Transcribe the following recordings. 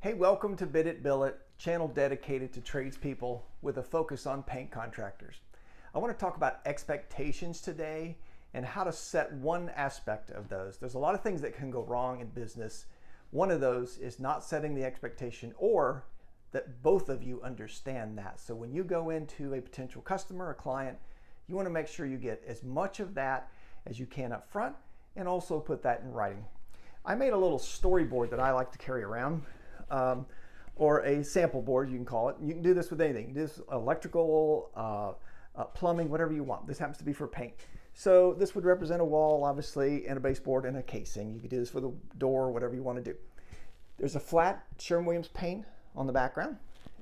Hey, welcome to Bid It, Bill It, channel dedicated to tradespeople with a focus on paint contractors. I want to talk about expectations today and how to set one aspect of those. There's a lot of things that can go wrong in business. One of those is not setting the expectation or that both of you understand that. So when you go into a potential customer or client, you want to make sure you get as much of that as you can up front and also put that in writing. I made a little storyboard that I like to carry around. Or a sample board, you can call it. You can do this with anything. You can do this electrical, plumbing, whatever you want. This happens to be for paint. So this would represent a wall, obviously, and a baseboard and a casing. You could do this for the door, whatever you want to do. There's a flat Sherwin-Williams paint on the background,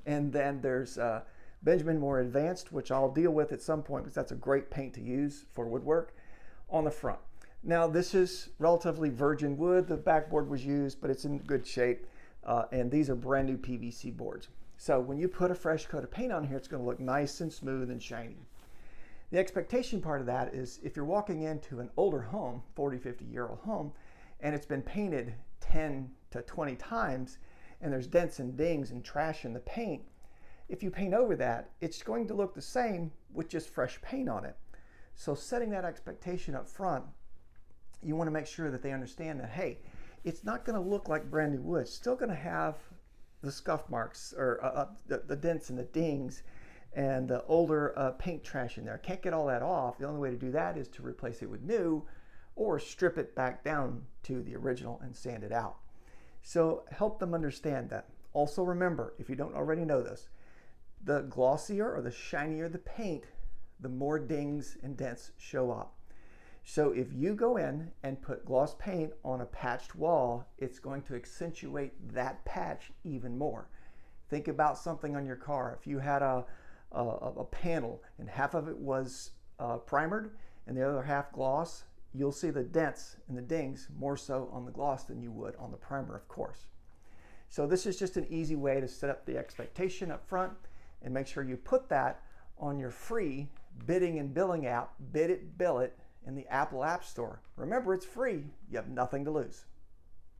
and then there's Benjamin Moore Advanced, which I'll deal with at some point because that's a great paint to use for woodwork, on the front. Now this is relatively virgin wood. The backboard was used, but it's in good shape. And these are brand new PVC boards. So when you put a fresh coat of paint on here, it's going to look nice and smooth and shiny. The expectation part of that is if you're walking into an older home, 40, 50-year-old home, and it's been painted 10 to 20 times, and there's dents and dings and trash in the paint, if you paint over that, it's going to look the same with just fresh paint on it. So setting that expectation up front, you want to make sure that they understand that, hey, it's not going to look like brand new wood. It's still going to have the scuff marks or the dents and the dings and the older paint trash in there. Can't get all that off. The only way to do that is to replace it with new or strip it back down to the original and sand it out. So help them understand that. Also remember, if you don't already know this, the glossier or the shinier the paint, the more dings and dents show up. So if you go in and put gloss paint on a patched wall, it's going to accentuate that patch even more. Think about something on your car. If you had a panel and half of it was primered and the other half gloss, you'll see the dents and the dings more so on the gloss than you would on the primer, of course. So this is just an easy way to set up the expectation up front and make sure you put that on your free bidding and billing app, Bid It, Bill It, in the Apple App Store. Remember, it's free. You have nothing to lose.